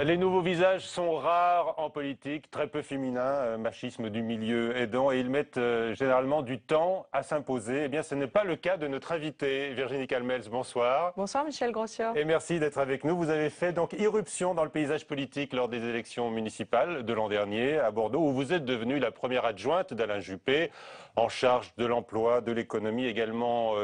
Les nouveaux visages sont rares en politique, très peu féminins, machisme du milieu aidant, et ils mettent généralement du temps à s'imposer. Eh bien, ce n'est pas le cas de notre invitée, Virginie Calmels. Bonsoir. Bonsoir Michel Grossia. Et merci d'être avec nous. Vous avez fait donc irruption dans le paysage politique lors des élections municipales de l'an dernier à Bordeaux, où vous êtes devenue la première adjointe d'Alain Juppé, en charge de l'emploi, de l'économie, également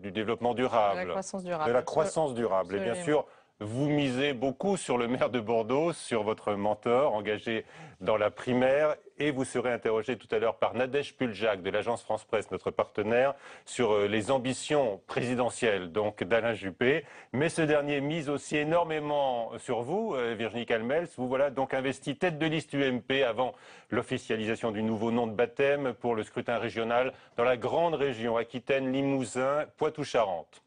du développement durable. De la croissance durable. De la croissance durable. Et bien Absolument. sûr, vous misez beaucoup sur le maire de Bordeaux, sur votre mentor engagé dans la primaire, et vous serez interrogé tout à l'heure par Nadège Puljac de l'agence France Presse, notre partenaire, sur les ambitions présidentielles donc d'Alain Juppé. Mais ce dernier mise aussi énormément sur vous, Virginie Calmels. Vous voilà donc investie tête de liste UMP avant l'officialisation du nouveau nom de baptême pour le scrutin régional dans la grande région Aquitaine, Limousin, Poitou-Charentes.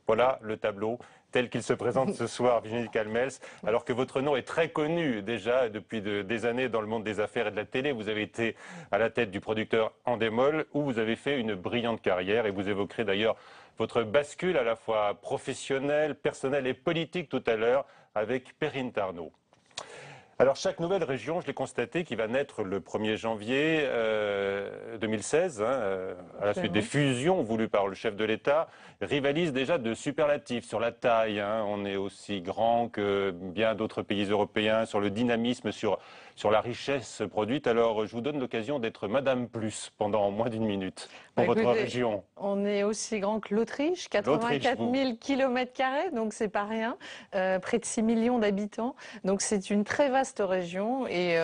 Voilà le tableau tel qu'il se présente ce soir, Virginie Calmels, alors que votre nom est très connu déjà depuis des années dans le monde des affaires et de la télé. Vous avez été à la tête du producteur Endemol, où vous avez fait une brillante carrière, et vous évoquerez d'ailleurs votre bascule à la fois professionnelle, personnelle et politique tout à l'heure avec Perrine Tarnot. Alors chaque nouvelle région, je l'ai constaté, qui va naître le 1er janvier 2016, à la suite des fusions voulues par le chef de l'État, rivalise déjà de superlatifs sur la taille. On est aussi grand que bien d'autres pays européens, sur le dynamisme, sur la richesse produite. Alors je vous donne l'occasion d'être Madame Plus pendant moins d'une minute pour votre région. On est aussi grand que l'Autriche, 84 000 km², donc c'est pas rien, près de 6 millions d'habitants. Donc c'est une très vaste région, et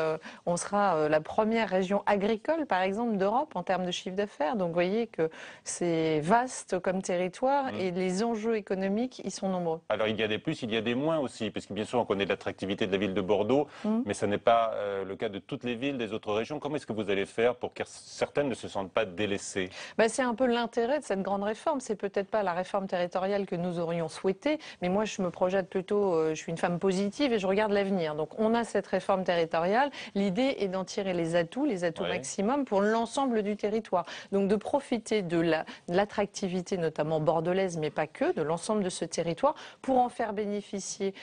on sera la première région agricole, par exemple, d'Europe en termes de chiffre d'affaires. Donc vous voyez que c'est vaste comme territoire, et les enjeux économiques, ils sont nombreux. Alors il y a des plus, il y a des moins aussi, parce que bien sûr on connaît l'attractivité de la ville de Bordeaux, mais ce n'est pas le cas de toutes les villes des autres régions. Comment est-ce que vous allez faire pour que certaines ne se sentent pas délaissées? C'est un peu l'intérêt de cette grande réforme. C'est peut-être pas la réforme territoriale que nous aurions souhaité, mais moi je me projette plutôt, je suis une femme positive et je regarde l'avenir. Donc on a cette réforme territoriale. L'idée est d'en tirer les atouts maximum pour l'ensemble du territoire. Donc de profiter de l'attractivité notamment bordelaise, mais pas que, de l'ensemble de ce territoire, pour en faire bénéficier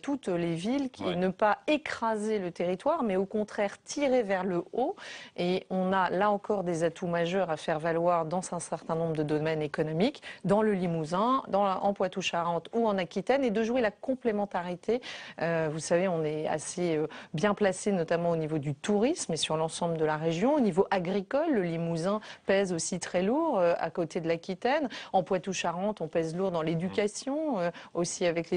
toutes les villes, ne pas écraser le territoire, mais au contraire tirer vers le haut. Et on a là encore des atouts majeurs à faire valoir dans un certain nombre de domaines économiques, dans le Limousin, en Poitou-Charentes ou en Aquitaine, et de jouer la complémentarité. Vous savez, on est assez bien placé, notamment au niveau du tourisme et sur l'ensemble de la région. Au niveau agricole, le Limousin pèse aussi très lourd à côté de l'Aquitaine. En Poitou-Charentes, on pèse lourd dans l'éducation, aussi avec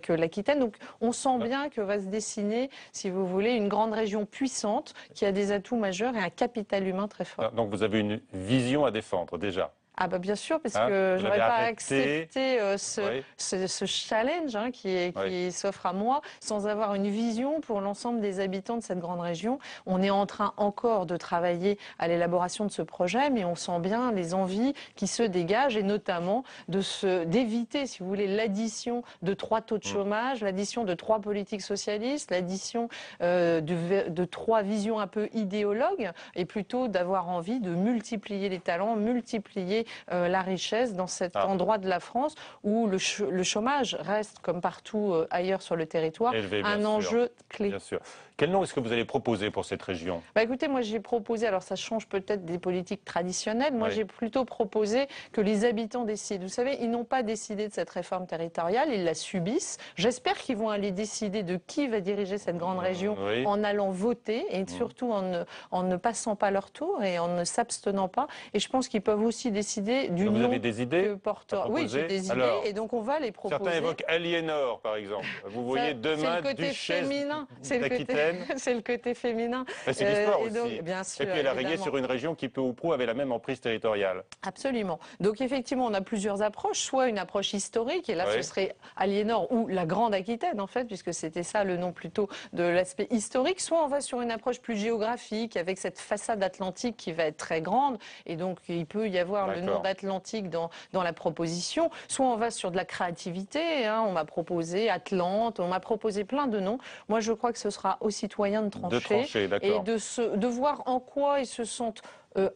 l'Aquitaine. Donc on sent bien que va se dessiner, si vous voulez, une grande région puissante qui a des atouts majeurs et un capital humain très fort. Donc vous avez une vision à défendre déjà. Ah bien sûr, parce que je n'aurais pas accepté ce challenge qui s'offre à moi sans avoir une vision pour l'ensemble des habitants de cette grande région. On est en train encore de travailler à l'élaboration de ce projet, mais on sent bien les envies qui se dégagent, et notamment d'éviter, si vous voulez, l'addition de 3 taux de chômage, l'addition de 3 politiques socialistes, l'addition de 3 visions un peu idéologues, et plutôt d'avoir envie de multiplier les talents, multiplier la richesse dans cet endroit de la France où le chômage reste, comme partout ailleurs sur le territoire, un enjeu clé. Bien sûr. Quel nom est-ce que vous allez proposer pour cette région? Écoutez, moi j'ai proposé, alors ça change peut-être des politiques traditionnelles, moi j'ai plutôt proposé que les habitants décident. Vous savez, ils n'ont pas décidé de cette réforme territoriale, ils la subissent. J'espère qu'ils vont aller décider de qui va diriger cette grande région en allant voter, et surtout en ne passant pas leur tour et en ne s'abstenant pas. Et je pense qu'ils peuvent aussi décider du nom. Vous avez des idées que porte. Oui, j'ai des idées, et donc on va les proposer. Certains évoquent Aliénor, par exemple. Vous voyez demain duchesse d'Aquitaine. C'est le côté féminin. C'est l'histoire aussi. Donc, bien sûr, et puis elle a rayé sur une région qui peu ou prou avait la même emprise territoriale. Absolument. Donc effectivement, on a plusieurs approches. Soit une approche historique, et là ce serait Aliénor ou la Grande Aquitaine en fait, puisque c'était ça le nom plutôt de l'aspect historique. Soit on va sur une approche plus géographique, avec cette façade atlantique qui va être très grande, et donc il peut y avoir le monde atlantique dans la proposition, soit on va sur de la créativité. Hein, on m'a proposé Atlante, on m'a proposé plein de noms. Moi, je crois que ce sera aux citoyens de trancher et de voir en quoi ils se sentent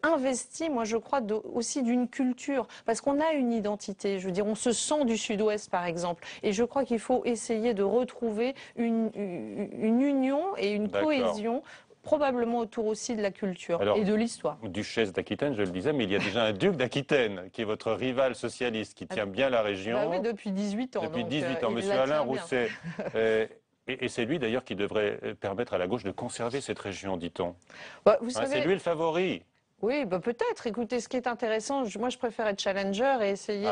investi, moi je crois, aussi d'une culture, parce qu'on a une identité, je veux dire, on se sent du Sud-Ouest par exemple, et je crois qu'il faut essayer de retrouver une union et une cohésion, probablement autour aussi de la culture et de l'histoire. Duchesse d'Aquitaine, je le disais, mais il y a déjà un duc d'Aquitaine, qui est votre rival socialiste, qui tient bien la région. Bah oui, depuis 18 ans. Depuis 18 ans, monsieur Alain Rousset. Et c'est lui d'ailleurs qui devrait permettre à la gauche de conserver cette région, dit-on. Bah, vous savez... C'est lui le favori. Oui, bah peut-être. Écoutez, ce qui est intéressant, moi je préfère être challenger et essayer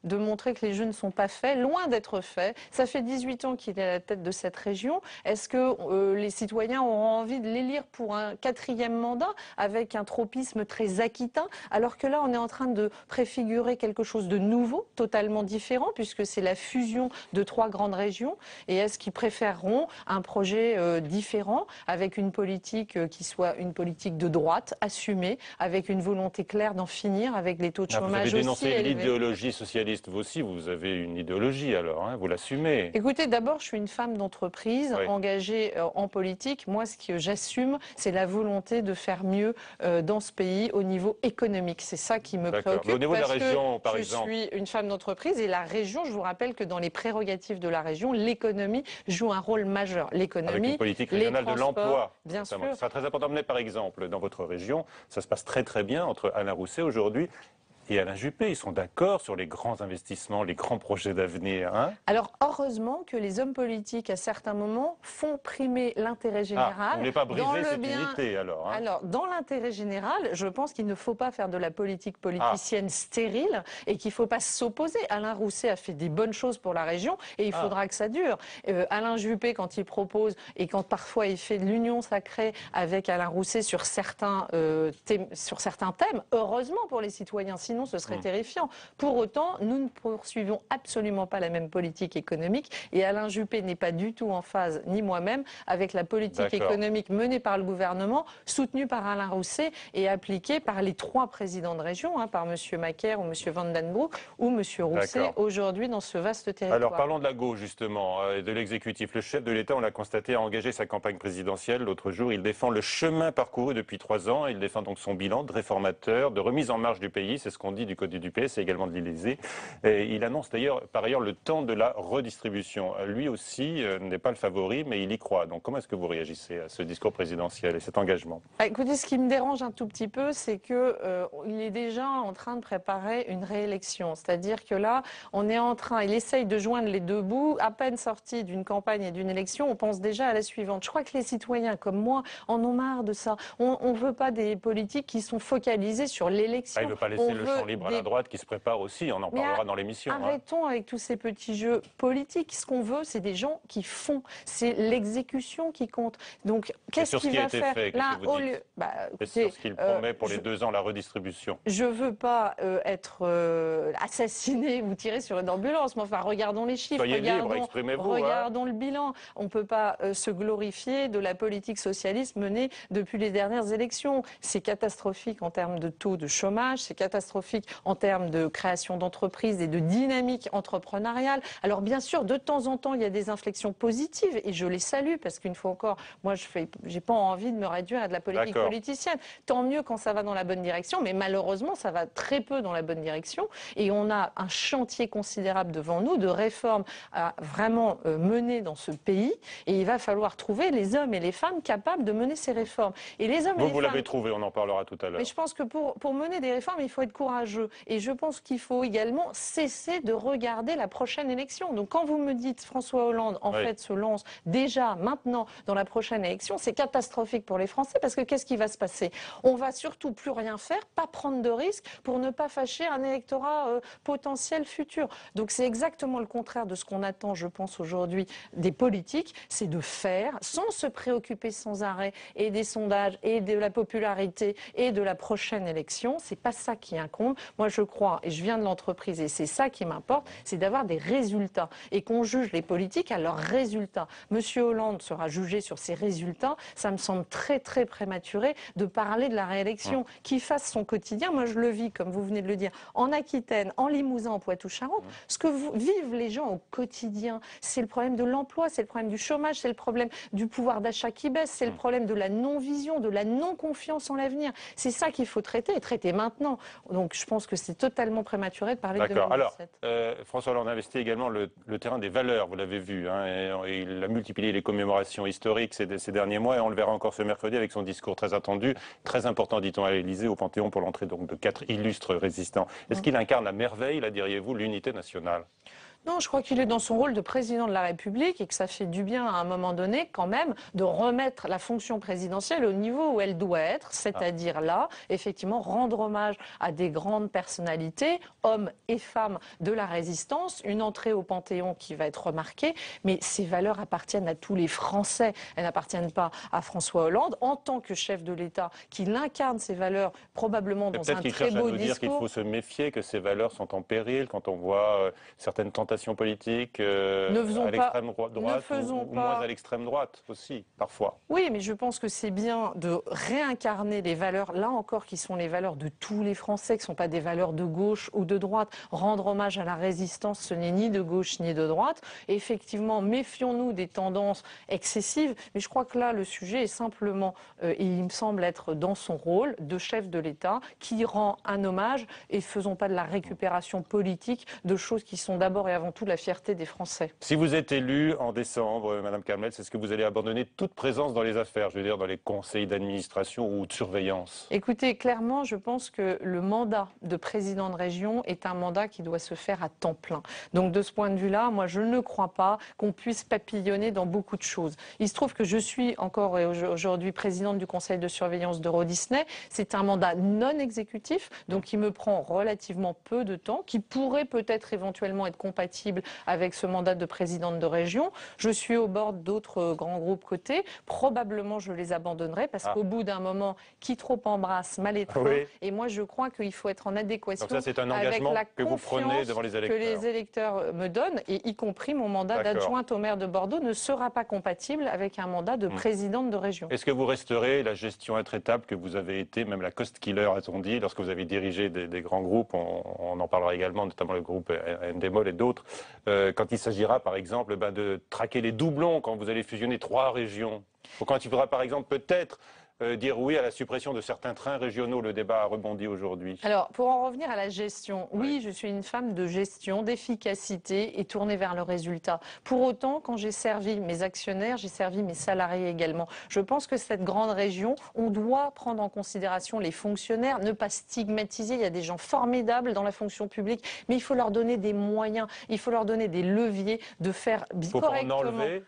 de montrer que les jeux ne sont pas faits, loin d'être faits. Ça fait 18 ans qu'il est à la tête de cette région. Est-ce que les citoyens auront envie de l'élire pour un 4e mandat avec un tropisme très aquitain, alors que là on est en train de préfigurer quelque chose de nouveau, totalement différent, puisque c'est la fusion de 3 grandes régions. Et est-ce qu'ils préféreront un projet différent, avec une politique qui soit une politique de droite, assumée, avec une volonté claire d'en finir avec les taux de chômage aussi élevés. Vous avez dénoncé l'idéologie socialiste, vous aussi, vous avez une idéologie alors, hein, vous l'assumez. Écoutez, d'abord, je suis une femme d'entreprise engagée en politique. Moi, ce que j'assume, c'est la volonté de faire mieux dans ce pays au niveau économique. C'est ça qui me préoccupe. Mais au niveau de la région, par exemple. Je suis une femme d'entreprise et la région, je vous rappelle que dans les prérogatives de la région, l'économie joue un rôle majeur. L'économie, avec une politique régionale de l'emploi. Bien sûr. C'est très important. Mais par exemple, dans votre région, ça se passe très bien entre Alain Rousset aujourd'hui et Alain Juppé. Ils sont d'accord sur les grands investissements, les grands projets d'avenir. Hein. Alors, heureusement que les hommes politiques, à certains moments, font primer l'intérêt général. Vous ne voulez pas briser cette unité, alors hein. Alors, dans l'intérêt général, je pense qu'il ne faut pas faire de la politique politicienne stérile et qu'il ne faut pas s'opposer. Alain Rousset a fait des bonnes choses pour la région et il faudra que ça dure. Alain Juppé, quand il propose et quand parfois il fait de l'union sacrée avec Alain Rousset sur certains thèmes, heureusement pour les citoyens, sinon ce serait terrifiant. Pour autant, nous ne poursuivons absolument pas la même politique économique et Alain Juppé n'est pas du tout en phase, ni moi-même, avec la politique économique menée par le gouvernement, soutenue par Alain Rousset et appliquée par les 3 présidents de région, hein, par M. Macaire ou M. Van den Broek ou M. Rousset, aujourd'hui dans ce vaste territoire. Alors parlons de la gauche justement, et de l'exécutif. Le chef de l'État, on l'a constaté, a engagé sa campagne présidentielle. L'autre jour, il défend le chemin parcouru depuis 3 ans. Il défend donc son bilan de réformateur, de remise en marche du pays. C'est ce qu'on dit du côté du PS et également de l'Élysée. Il annonce d'ailleurs par ailleurs le temps de la redistribution. Lui aussi n'est pas le favori, mais il y croit. Donc comment est-ce que vous réagissez à ce discours présidentiel et cet engagement? Écoutez, ce qui me dérange un tout petit peu, c'est qu'il est déjà en train de préparer une réélection. C'est-à-dire que là, il essaye de joindre les 2 bouts. À peine sorti d'une campagne et d'une élection, on pense déjà à la suivante. Je crois que les citoyens, comme moi, en ont marre de ça. On ne veut pas des politiques qui sont focalisés sur l'élection. Il ne veut pas laisser le champ libre à la droite qui se prépare aussi. On en parlera dans l'émission. Arrêtons avec tous ces petits jeux politiques. Ce qu'on veut, c'est des gens qui font. C'est l'exécution qui compte. Donc, qu'est-ce qu'il va faire là au lieu C'est sur ce qu'il promet pour les 2 ans, la redistribution. Je ne veux pas être assassiné ou tirer sur une ambulance. Mais enfin, regardons les chiffres. Soyez libre, exprimez-vous. Regardons le bilan. On ne peut pas se glorifier de la politique socialiste menée depuis les dernières élections. C'est catastrophique en termes de taux de chômage, c'est catastrophique en termes de création d'entreprises et de dynamique entrepreneuriale. Alors bien sûr, de temps en temps, il y a des inflexions positives et je les salue parce qu'une fois encore, moi, j'ai pas envie de me réduire à de la politique politicienne. Tant mieux quand ça va dans la bonne direction, mais malheureusement, ça va très peu dans la bonne direction et on a un chantier considérable devant nous de réformes à vraiment mener dans ce pays et il va falloir trouver les hommes et les femmes capables de mener ces réformes. Et les hommes vous l'avez trouvé, on en parlera tout à l'heure. Mais je pense que pour mener des réformes, il faut être courageux. Et je pense qu'il faut également cesser de regarder la prochaine élection. Donc quand vous me dites François Hollande, en fait, se lance déjà, maintenant, dans la prochaine élection, c'est catastrophique pour les Français parce que qu'est-ce qui va se passer? On va surtout plus rien faire, pas prendre de risques pour ne pas fâcher un électorat potentiel futur. Donc c'est exactement le contraire de ce qu'on attend, je pense, aujourd'hui des politiques, c'est de faire sans se préoccuper sans arrêt et des sondages et de la popularité et de la prochaine élection. C'est pas ça qui est incombe. Moi, je crois, et je viens de l'entreprise, et c'est ça qui m'importe, c'est d'avoir des résultats et qu'on juge les politiques à leurs résultats. Monsieur Hollande sera jugé sur ses résultats. Ça me semble très, très prématuré de parler de la réélection. Qu'il fasse son quotidien. Moi, je le vis, comme vous venez de le dire, en Aquitaine, en Limousin, en Poitou-Charentes. Ce que vivent les gens au quotidien, c'est le problème de l'emploi, c'est le problème du chômage, c'est le problème du pouvoir d'achat qui baisse, c'est le problème de la non-vision, de la non-confiance en l'avenir. C'est ça qu'il faut traiter, et traiter maintenant. Donc, je pense que c'est totalement prématuré de parler de 2017. Alors, François Hollande investit également le terrain des valeurs, vous l'avez vu, hein, et il a multiplié les commémorations historiques ces derniers mois, et on le verra encore ce mercredi avec son discours très attendu, très important, dit-on, à l'Élysée, au Panthéon, pour l'entrée donc de 4 illustres résistants. Est-ce qu'il incarne à merveille, là, diriez-vous, l'unité nationale ? Non, je crois qu'il est dans son rôle de président de la République et que ça fait du bien à un moment donné quand même de remettre la fonction présidentielle au niveau où elle doit être, c'est-à-dire là, effectivement, rendre hommage à des grandes personnalités, hommes et femmes de la résistance, une entrée au Panthéon qui va être remarquée, mais ces valeurs appartiennent à tous les Français, elles n'appartiennent pas à François Hollande en tant que chef de l'État, qu'il incarne ces valeurs probablement dans un très beau discours. Peut-être qu'il cherche à nous dire qu'il faut se méfier, que ces valeurs sont en péril quand on voit certaines tentations politiques à l'extrême droite ou moins à l'extrême droite aussi, parfois. Oui, mais je pense que c'est bien de réincarner les valeurs, là encore, qui sont les valeurs de tous les Français, qui ne sont pas des valeurs de gauche ou de droite. Rendre hommage à la résistance, ce n'est ni de gauche ni de droite. Et effectivement, méfions-nous des tendances excessives. Mais je crois que là, le sujet est simplement, et il me semble être dans son rôle de chef de l'État, qui rend un hommage et faisons pas de la récupération politique de choses qui sont d'abord et avant tout la fierté des Français. Si vous êtes élue en décembre, Madame Calmels, est-ce que vous allez abandonner toute présence dans les affaires, je veux dire dans les conseils d'administration ou de surveillance? Écoutez, clairement, je pense que le mandat de président de région est un mandat qui doit se faire à temps plein. Donc de ce point de vue-là, moi je ne crois pas qu'on puisse papillonner dans beaucoup de choses. Il se trouve que je suis encore aujourd'hui présidente du conseil de surveillance d'Euro Disney. C'est un mandat non exécutif, donc qui me prend relativement peu de temps, qui pourrait peut-être éventuellement être compatible avec ce mandat de présidente de région. Je suis au bord d'autres grands groupes cotés. Probablement, je les abandonnerai parce qu'au bout d'un moment, qui trop embrasse, mal étreint. Oui. Et moi, je crois qu'il faut être en adéquation Donc ça, c'est un engagement avec la que vous prenez devant les électeurs. que les électeurs me donnent, et y compris mon mandat d'adjointe au maire de Bordeaux ne sera pas compatible avec un mandat de présidente de région. Est-ce que vous resterez la gestion intraitable que vous avez été, même la cost killer, a-t-on dit, lorsque vous avez dirigé des grands groupes, on en parlera également, notamment le groupe Endemol et d'autres, quand il s'agira par exemple de traquer les doublons quand vous allez fusionner 3 régions, ou quand il faudra par exemple peut-être dire oui à la suppression de certains trains régionaux. Le débat a rebondi aujourd'hui. Alors, pour en revenir à la gestion, oui, je suis une femme de gestion, d'efficacité et tournée vers le résultat. Pour autant, quand j'ai servi mes actionnaires, j'ai servi mes salariés également. Je pense que cette grande région, on doit prendre en considération les fonctionnaires, ne pas stigmatiser. Il y a des gens formidables dans la fonction publique, mais il faut leur donner des moyens, il faut leur donner des leviers de faire correctement. En enlever.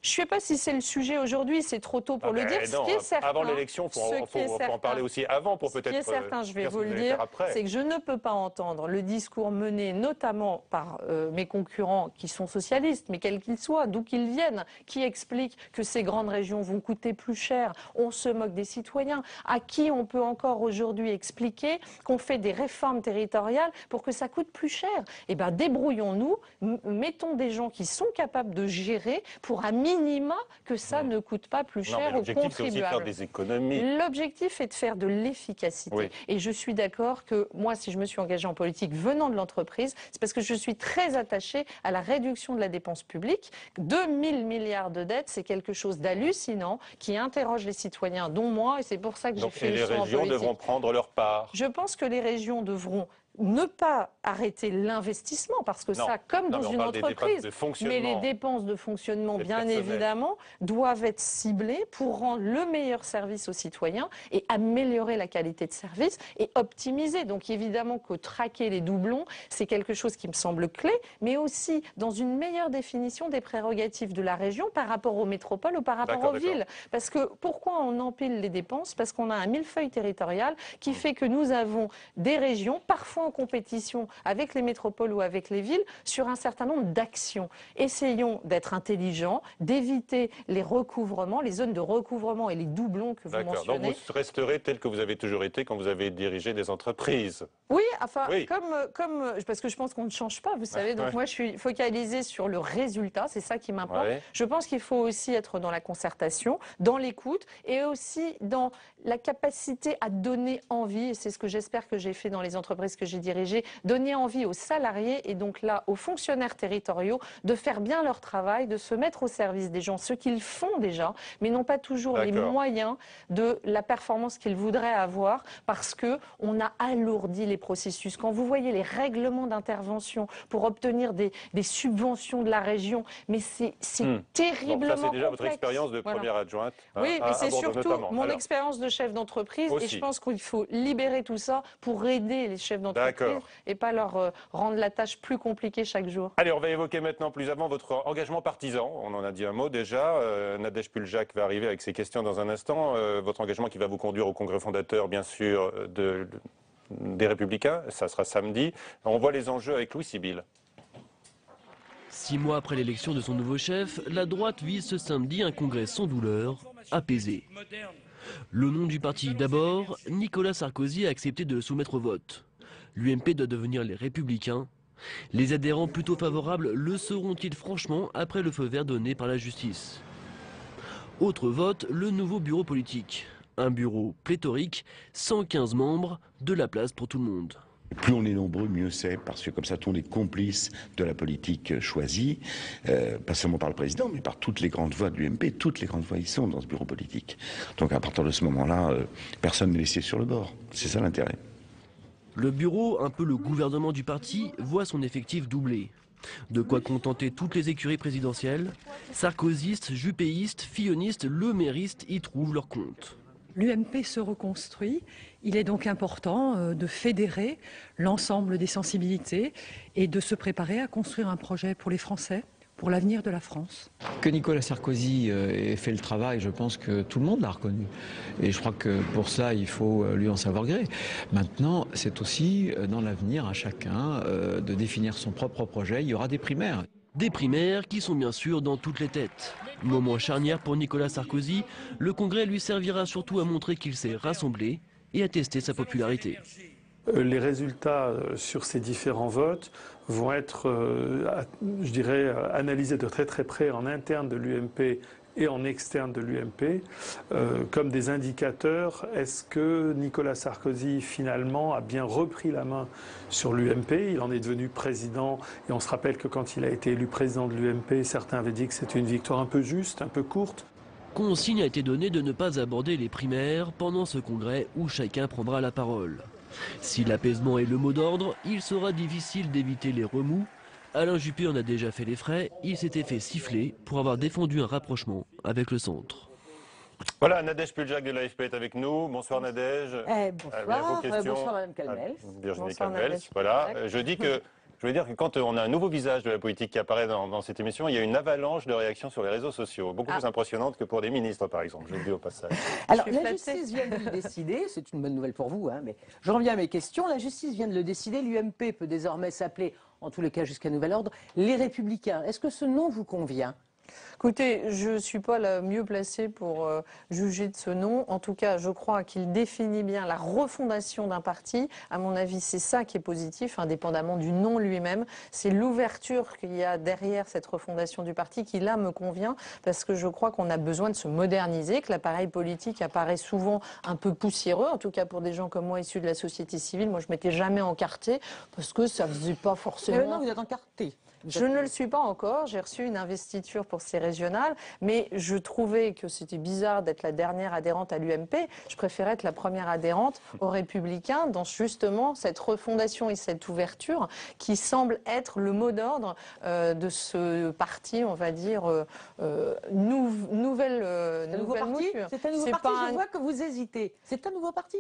Je ne sais pas si c'est le sujet aujourd'hui, c'est trop tôt pour le dire. Non, ce qui est certain, avant l'élection, il faut en parler aussi avant pour peut-être. Ce qui est certain, je vais vous le dire, c'est que je ne peux pas entendre le discours mené notamment par mes concurrents qui sont socialistes, mais quels qu'ils soient, d'où qu'ils viennent, qui expliquent que ces grandes régions vont coûter plus cher. On se moque des citoyens. À qui on peut encore aujourd'hui expliquer qu'on fait des réformes territoriales pour que ça coûte plus cher? Eh bien, débrouillons-nous, mettons des gens qui sont capables de gérer pour à minima que ça ne coûte pas plus cher aux contribuables. L'objectif, c'est aussi de faire des économies. L'objectif est de faire de l'efficacité. Oui. Et je suis d'accord que moi, si je me suis engagée en politique venant de l'entreprise, c'est parce que je suis très attachée à la réduction de la dépense publique. 2000 milliards de dettes, c'est quelque chose d'hallucinant qui interroge les citoyens, dont moi, et c'est pour ça que j'ai fait le saut en politique. Et les régions devront prendre leur part. Je pense que les régions devront ne pas arrêter l'investissement, parce que ça, comme dans une entreprise, mais les dépenses de fonctionnement, bien évidemment, doivent être ciblées pour rendre le meilleur service aux citoyens et améliorer la qualité de service et optimiser. Donc évidemment que traquer les doublons, c'est quelque chose qui me semble clé, mais aussi dans une meilleure définition des prérogatives de la région par rapport aux métropoles ou par rapport aux villes. Parce que pourquoi on empile les dépenses? Parce qu'on a un millefeuille territorial qui fait que nous avons des régions, parfois en compétition avec les métropoles ou avec les villes sur un certain nombre d'actions. Essayons d'être intelligents, d'éviter les recouvrements, les zones de recouvrement et les doublons que vous mentionnez. Donc vous resterez tel que vous avez toujours été quand vous avez dirigé des entreprises. Oui, enfin, Oui. parce que je pense qu'on ne change pas, vous savez. Donc moi, je suis focalisée sur le résultat, c'est ça qui m'importe. Ouais. Je pense qu'il faut aussi être dans la concertation, dans l'écoute et aussi dans la capacité à donner envie, et c'est ce que j'espère que j'ai fait dans les entreprises que j'ai dirigées, donner envie aux salariés et donc là aux fonctionnaires territoriaux de faire bien leur travail, de se mettre au service des gens, ce qu'ils font déjà, mais n'ont pas toujours les moyens de la performance qu'ils voudraient avoir parce que on a alourdi les processus. Quand vous voyez les règlements d'intervention pour obtenir des subventions de la région, mais c'est terriblement ça, c'est déjà votre complexe. expérience de première adjointe. Oui, mais c'est surtout notamment. mon expérience de chef d'entreprise et je pense qu'il faut libérer tout ça pour aider les chefs d'entreprise et pas leur rendre la tâche plus compliquée chaque jour. Allez, on va évoquer maintenant plus avant votre engagement partisan. On en a dit un mot déjà. Nadège Puljac va arriver avec ses questions dans un instant. Votre engagement qui va vous conduire au congrès fondateur, bien sûr, des Républicains. Ça sera samedi. On voit les enjeux avec Louis Sibyl. 6 mois après l'élection de son nouveau chef, la droite vise ce samedi un congrès sans douleur, apaisé. Le nom du parti d'abord, Nicolas Sarkozy a accepté de le soumettre au vote. L'UMP doit devenir les Républicains. Les adhérents plutôt favorables le seront-ils franchement après le feu vert donné par la justice? Autre vote, le nouveau bureau politique. Un bureau pléthorique, 115 membres, de la place pour tout le monde. Plus on est nombreux, mieux c'est, parce que comme ça, on est complice de la politique choisie, pas seulement par le président, mais par toutes les grandes voix de l'UMP. Toutes les grandes voix, ils sont dans ce bureau politique. Donc à partir de ce moment-là, personne n'est laissé sur le bord. C'est ça l'intérêt. Le bureau, un peu le gouvernement du parti, voit son effectif doublé. De quoi contenter toutes les écuries présidentielles. Sarkozystes, juppéistes, fillonistes, leméristes y trouvent leur compte. L'UMP se reconstruit. Il est donc important de fédérer l'ensemble des sensibilités et de se préparer à construire un projet pour les Français, pour l'avenir de la France. Que Nicolas Sarkozy ait fait le travail, je pense que tout le monde l'a reconnu. Et je crois que pour cela, il faut lui en savoir gré. Maintenant, c'est aussi dans l'avenir à chacun de définir son propre projet. Il y aura des primaires. Des primaires qui sont bien sûr dans toutes les têtes. Moment charnière pour Nicolas Sarkozy, le congrès lui servira surtout à montrer qu'il s'est rassemblé et à tester sa popularité. Les résultats sur ces différents votes vont être, je dirais, analysés de très très près en interne de l'UMP et en externe de l'UMP, comme des indicateurs. Est-ce que Nicolas Sarkozy, finalement, a bien repris la main sur l'UMP? Il en est devenu président, et on se rappelle que quand il a été élu président de l'UMP, certains avaient dit que c'était une victoire un peu juste, un peu courte. Consigne a été donnée de ne pas aborder les primaires pendant ce congrès où chacun prendra la parole. Si l'apaisement est le mot d'ordre, il sera difficile d'éviter les remous. Alain Juppé en a déjà fait les frais, il s'était fait siffler pour avoir défendu un rapprochement avec le centre. Voilà, Nadège Puljac de l'AFP est avec nous. Bonsoir Nadège. Bonsoir, bonsoir Madame Calmels. Virginie Calmels. Voilà, je veux dire que quand on a un nouveau visage de la politique qui apparaît dans cette émission, il y a une avalanche de réactions sur les réseaux sociaux, beaucoup plus impressionnante que pour des ministres par exemple, je le dis au passage. Alors la justice vient de le décider, c'est une bonne nouvelle pour vous, mais je reviens à mes questions. La justice vient de le décider, l'UMP peut désormais s'appeler, en tous les cas jusqu'à nouvel ordre, les Républicains. Est-ce que ce nom vous convient ? Écoutez, je ne suis pas la mieux placée pour juger de ce nom. En tout cas, je crois qu'il définit bien la refondation d'un parti. À mon avis, c'est ça qui est positif, indépendamment du nom lui-même. C'est l'ouverture qu'il y a derrière cette refondation du parti qui, là, me convient, parce que je crois qu'on a besoin de se moderniser, que l'appareil politique apparaît souvent un peu poussiéreux, en tout cas pour des gens comme moi issus de la société civile. Moi, je ne m'étais jamais encartée, parce que ça ne faisait pas forcément... Mais non, vous êtes encarté. Je ne le suis pas encore, j'ai reçu une investiture pour ces régionales, mais je trouvais que c'était bizarre d'être la dernière adhérente à l'UMP. Je préférais être la première adhérente aux Républicains dans justement cette refondation et cette ouverture qui semble être le mot d'ordre de ce parti, on va dire, nouvelle nouveau parti. mouture. C'est un nouveau parti, je vois que vous hésitez. C'est un nouveau parti.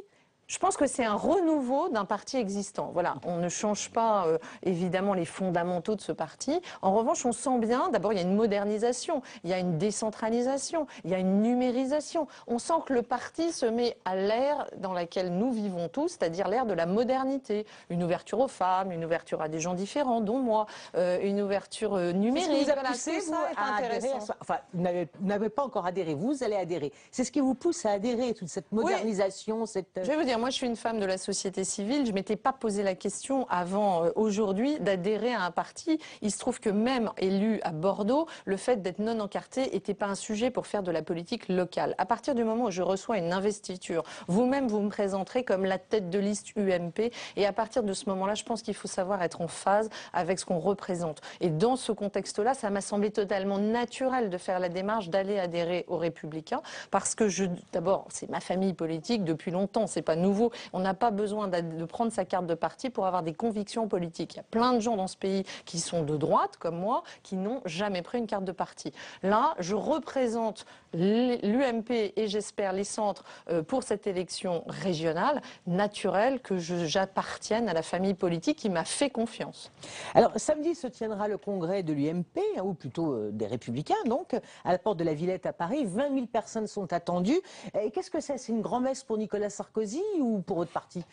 Je pense que c'est un renouveau d'un parti existant. Voilà, on ne change pas évidemment les fondamentaux de ce parti. En revanche, on sent bien, d'abord, il y a une modernisation, il y a une décentralisation, il y a une numérisation. On sent que le parti se met à l'ère dans laquelle nous vivons tous, c'est-à-dire l'ère de la modernité. Une ouverture aux femmes, une ouverture à des gens différents, dont moi, une ouverture numérique. C'est ce qui vous a Voilà, poussé, tout vous, ça est à adhérer intéressant. enfin, vous n'avez pas encore adhéré, vous allez adhérer. C'est ce qui vous pousse à adhérer, toute cette modernisation, cette... Je vais vous dire, moi je suis une femme de la société civile, je ne m'étais pas posé la question avant aujourd'hui d'adhérer à un parti. Il se trouve que même élu à Bordeaux, le fait d'être non encarté n'était pas un sujet pour faire de la politique locale. À partir du moment où je reçois une investiture, vous-même vous me présenterez comme la tête de liste UMP et à partir de ce moment-là, je pense qu'il faut savoir être en phase avec ce qu'on représente. Et dans ce contexte-là, ça m'a semblé totalement naturel de faire la démarche d'aller adhérer aux Républicains parce que d'abord, c'est ma famille politique depuis longtemps, c'est pas nouveau. On n'a pas besoin de prendre sa carte de parti pour avoir des convictions politiques. Il y a plein de gens dans ce pays qui sont de droite, comme moi, qui n'ont jamais pris une carte de parti. Là, je représente l'UMP et j'espère les centres pour cette élection régionale, naturelle que j'appartienne à la famille politique qui m'a fait confiance. Alors, samedi se tiendra le congrès de l'UMP, ou plutôt des Républicains, donc, à la porte de la Villette à Paris. 20 000 personnes sont attendues. Et qu'est-ce que c'est? C'est une grand-messe pour Nicolas Sarkozy ou pour votre parti?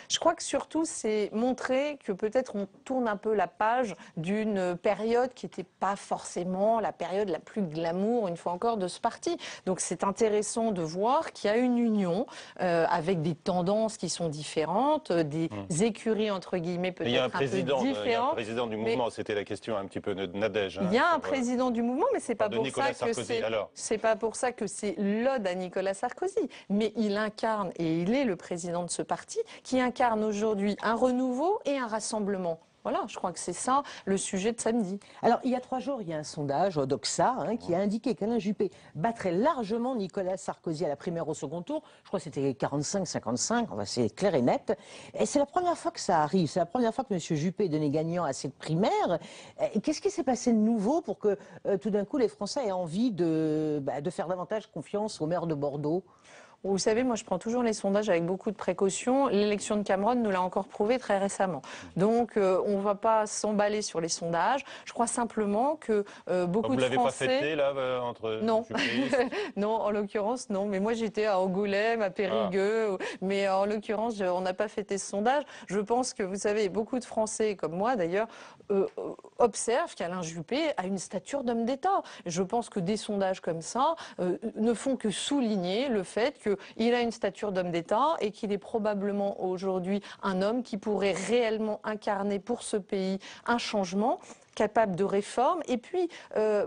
Je crois que surtout, c'est montrer que peut-être on tourne un peu la page d'une période qui n'était pas forcément la période la plus glamour, une fois encore, de ce parti. Donc c'est intéressant de voir qu'il y a une union avec des tendances qui sont différentes, des écuries, entre guillemets, peut-être un peu différentes. Il y a un président du mouvement, c'était la question un petit peu de Nadège. Il y a un président du mouvement, mais c'est pas pour ça que c'est pas pour ça que c'est l'ode à Nicolas Sarkozy. Mais il incarne, et il est le président de ce parti, qui incarne aujourd'hui un renouveau et un rassemblement. Voilà, je crois que c'est ça le sujet de samedi. Alors, il y a 3 jours, il y a un sondage Odoxa qui a indiqué qu'Alain Juppé battrait largement Nicolas Sarkozy à la primaire au second tour. Je crois que c'était 45-55, enfin, c'est clair et net. Et c'est la première fois que ça arrive. C'est la première fois que M. Juppé est donné gagnant à cette primaire. Qu'est-ce qui s'est passé de nouveau pour que tout d'un coup les Français aient envie de faire davantage confiance au maire de Bordeaux? Vous savez, moi je prends toujours les sondages avec beaucoup de précautions. L'élection de Cameron nous l'a encore prouvé très récemment. Donc on ne va pas s'emballer sur les sondages. Je crois simplement que beaucoup de Français... Vous l'avez pas fêté là entre... Non, non, en l'occurrence non. Mais moi j'étais à Angoulême, à Périgueux. Mais en l'occurrence on n'a pas fêté ce sondage. Je pense que vous savez, beaucoup de Français comme moi d'ailleurs observent qu'Alain Juppé a une stature d'homme d'État. Je pense que des sondages comme ça ne font que souligner le fait qu'il a une stature d'homme d'État et qu'il est probablement aujourd'hui un homme qui pourrait réellement incarner pour ce pays un changement capable de réforme et puis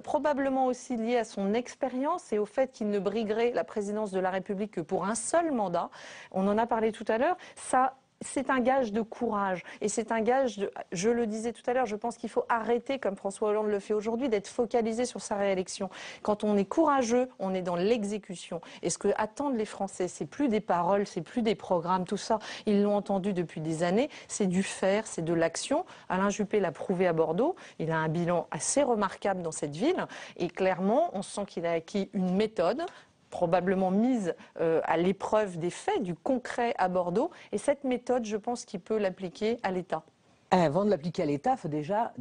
probablement aussi lié à son expérience et au fait qu'il ne briguerait la présidence de la République que pour un seul mandat. On en a parlé tout à l'heure. Ça, c'est un gage de courage et c'est un gage de, je le disais tout à l'heure, je pense qu'il faut arrêter, comme François Hollande le fait aujourd'hui, d'être focalisé sur sa réélection. Quand on est courageux, on est dans l'exécution. Et ce que attendent les Français, c'est plus des paroles, c'est plus des programmes, tout ça, ils l'ont entendu depuis des années, c'est du faire, c'est de l'action. Alain Juppé l'a prouvé à Bordeaux, il a un bilan assez remarquable dans cette ville et clairement, on sent qu'il a acquis une méthode, probablement mise à l'épreuve des faits, du concret à Bordeaux. Et cette méthode, je pense qu'il peut l'appliquer à l'État. Avant de l'appliquer à l'État, il faut déjà...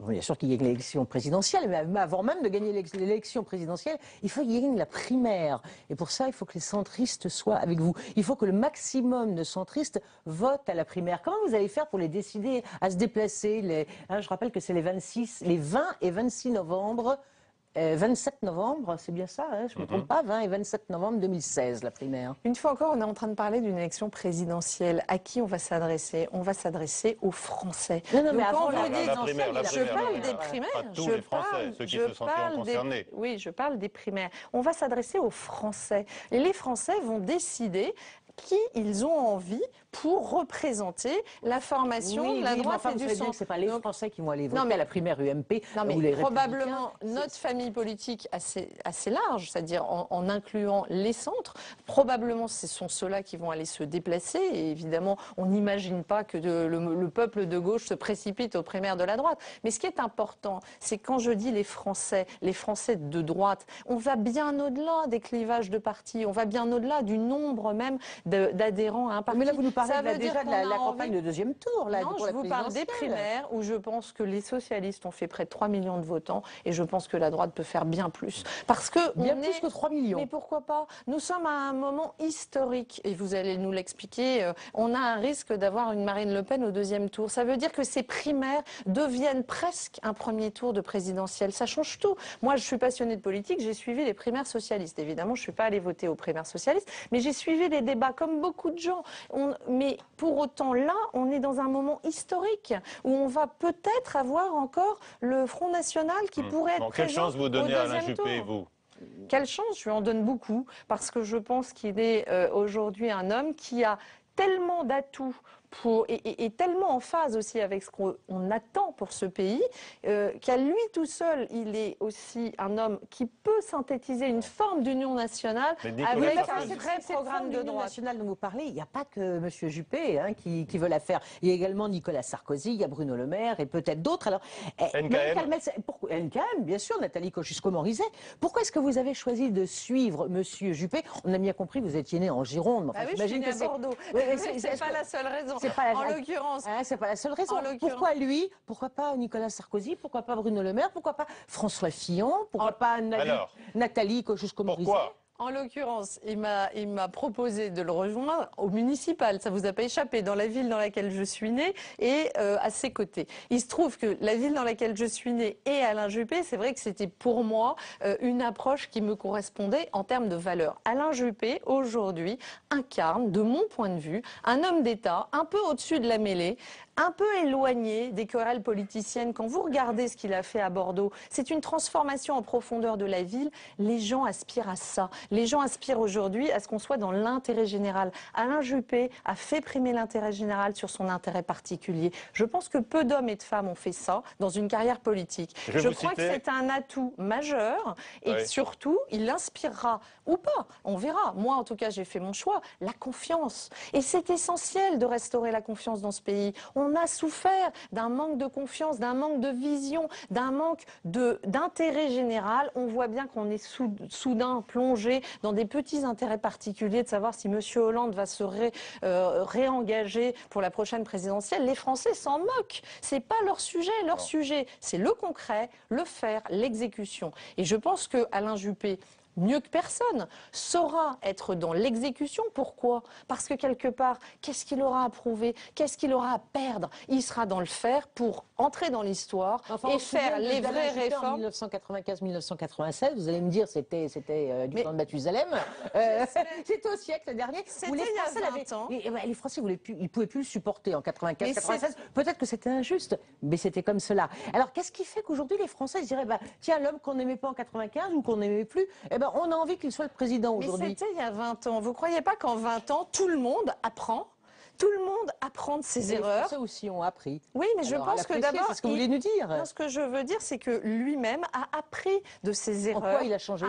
Bien sûr qu'il y ait l'élection présidentielle, mais avant même de gagner l'élection présidentielle, il faut qu'il y ait la primaire. Et pour ça, il faut que les centristes soient avec vous. Il faut que le maximum de centristes votent à la primaire. Comment vous allez faire pour les décider à se déplacer je rappelle que c'est les 20 et 26 novembre. 27 novembre, c'est bien ça, je ne me trompe pas, 20 et 27 novembre 2016, la primaire. Une fois encore, on est en train de parler d'une élection présidentielle. À qui on va s'adresser? On va s'adresser aux Français. Non, mais donc, avant la primaire, je parle des primaires. Tous les Français, ceux qui se sentiront concernés. Oui, je parle des primaires. On va s'adresser aux Français. Et les Français vont décider qui ils ont envie pour représenter la formation de la droite et du centre. Ce n'est pas les Français qui vont aller voter à la primaire UMP ou les probablement notre famille politique assez large, c'est-à-dire en incluant les centres, probablement ce sont ceux-là qui vont aller se déplacer et évidemment on n'imagine pas que le peuple de gauche se précipite aux primaires de la droite. Mais ce qui est important, c'est quand je dis les Français de droite, on va bien au-delà des clivages de partis, on va bien au-delà du nombre même d'adhérents à un parti. Mais là, vous nous parlez Ça veut déjà dire de la qu'on a campagne envie- de deuxième tour. Là, Non, pour je la vous parle des présidentielle. primaires où je pense que les socialistes ont fait près de 3 millions de votants et je pense que la droite peut faire bien plus. Parce que Bien on plus est... que 3 millions. Mais pourquoi pas? Nous sommes à un moment historique et vous allez nous l'expliquer. On a un risque d'avoir une Marine Le Pen au deuxième tour. Ça veut dire que ces primaires deviennent presque un premier tour de présidentielle. Ça change tout. Moi, je suis passionnée de politique. J'ai suivi les primaires socialistes. Évidemment, je ne suis pas allée voter aux primaires socialistes, mais j'ai suivi les débats comme beaucoup de gens. Mais pour autant, là, on est dans un moment historique où on va peut-être avoir encore le Front National qui pourrait être Quelle présent chance vous au donnez à Alain deuxième Juppé, tour. vous? Quelle chance, je lui en donne beaucoup, parce que je pense qu'il est aujourd'hui un homme qui a tellement d'atouts et tellement en phase aussi avec ce qu'on attend pour ce pays, qu'à lui tout seul, il est aussi un homme qui peut synthétiser une forme d'union nationale avec un vrai programme de droite. nationale dont vous parlez, il n'y a pas que M. Juppé qui veut la faire. Il y a également Nicolas Sarkozy, il y a Bruno Le Maire et peut-être d'autres. Alors, NKM. NKM, bien sûr, Nathalie Kosciusko-Morizet. Pourquoi est-ce que vous avez choisi de suivre M. Juppé? On a bien compris que vous étiez né en Gironde. Ah oui, je suis née à Bordeaux. C'est pas la seule raison. En l'occurrence. C'est pas la seule raison. Pourquoi lui? Pourquoi pas Nicolas Sarkozy? Pourquoi pas Bruno Le Maire? Pourquoi pas François Fillon? Pourquoi pas Nathalie Kosciusko-Morizet? Pourquoi? En l'occurrence, il m'a proposé de le rejoindre au municipal. Ça vous a pas échappé, dans la ville dans laquelle je suis née et à ses côtés. Il se trouve que la ville dans laquelle je suis née et Alain Juppé, c'est vrai que c'était pour moi une approche qui me correspondait en termes de valeurs. Alain Juppé, aujourd'hui, incarne, de mon point de vue, un homme d'État un peu au-dessus de la mêlée, un peu éloigné des querelles politiciennes. Quand vous regardez ce qu'il a fait à Bordeaux, c'est une transformation en profondeur de la ville. Les gens aspirent à ça. Les gens aspirent aujourd'hui à ce qu'on soit dans l'intérêt général. Alain Juppé a fait primer l'intérêt général sur son intérêt particulier. Je pense que peu d'hommes et de femmes ont fait ça dans une carrière politique. Je crois que c'est un atout majeur et surtout, il inspirera ou pas, on verra. Moi, en tout cas, j'ai fait mon choix. La confiance. Et c'est essentiel de restaurer la confiance dans ce pays. On a souffert d'un manque de confiance, d'un manque de vision, d'un manque d'intérêt général. On voit bien qu'on est soudain plongé dans des petits intérêts particuliers de savoir si M. Hollande va se réengager pour la prochaine présidentielle. Les Français s'en moquent. C'est pas leur sujet. Leur sujet, c'est le concret, le faire, l'exécution. Et je pense que Alain Juppé, mieux que personne, saura être dans l'exécution. Pourquoi? Parce que quelque part, qu'est-ce qu'il aura à prouver? Qu'est-ce qu'il aura à perdre? Il sera dans le faire pour entrer dans l'histoire et faire les vraies réformes. En 1995-1996, vous allez me dire, c'était du temps de Mathusalem. C'était au siècle dernier. C'était il y a 20 ans. Les Français ne pouvaient plus le supporter en 95-96. Peut-être que c'était injuste, mais c'était comme cela. Alors, qu'est-ce qui fait qu'aujourd'hui, les Français se diraient, tiens, l'homme qu'on n'aimait pas en 95 ou qu'on n'aimait plus, on a envie qu'il soit le président aujourd'hui. Mais c'était il y a 20 ans. Vous ne croyez pas qu'en 20 ans, tout le monde apprend? Tout le monde apprend de ses erreurs. Les Français aussi ont appris. Oui, mais je pense que d'abord... C'est ce que vous voulez nous dire. Non, ce que je veux dire, c'est que lui-même a appris de ses erreurs. En quoi il a changé?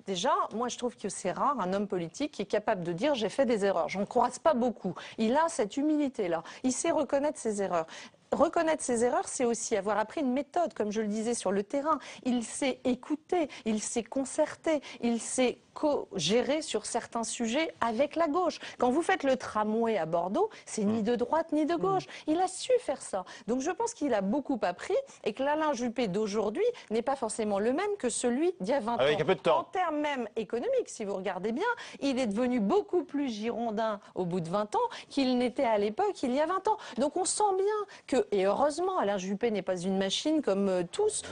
Déjà, moi, je trouve que c'est rare, un homme politique qui est capable de dire « j'ai fait des erreurs ». J'en croise pas beaucoup. Il a cette humilité-là. Il sait reconnaître ses erreurs. Reconnaître ses erreurs, c'est aussi avoir appris une méthode, comme je le disais, sur le terrain. Il sait écouter, il sait concerter, il sait co-gérer sur certains sujets avec la gauche. Quand vous faites le tramway à Bordeaux, c'est ni de droite ni de gauche. Il a su faire ça. Donc je pense qu'il a beaucoup appris et que l'Alain Juppé d'aujourd'hui n'est pas forcément le même que celui d'il y a 20 ans. Avec un peu de temps. En termes même économiques, si vous regardez bien, il est devenu beaucoup plus girondin au bout de 20 ans qu'il n'était à l'époque il y a 20 ans. Donc on sent bien que, et heureusement, Alain Juppé n'est pas une machine comme tous.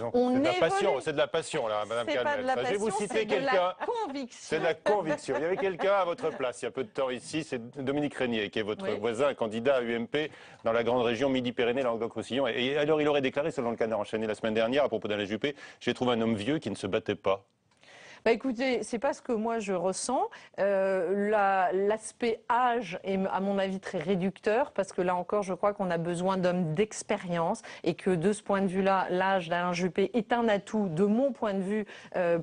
C'est de la passion, là, Madame Calmette. Pas de la passion, je vais vous citer quelqu'un. C'est de la conviction. Il y avait quelqu'un à votre place il y a peu de temps ici, c'est Dominique Régnier, qui est votre voisin, candidat à UMP dans la grande région Midi-Pyrénées, Languedoc-Roussillon. Et alors, il aurait déclaré, selon le Canard enchaîné la semaine dernière, à propos d'Alain Juppé, j'ai trouvé un homme vieux qui ne se battait pas. Écoutez, c'est pas ce que moi je ressens. L'aspect âge est à mon avis très réducteur parce que là encore je crois qu'on a besoin d'hommes d'expérience et que de ce point de vue-là, l'âge d'Alain Juppé est un atout de mon point de vue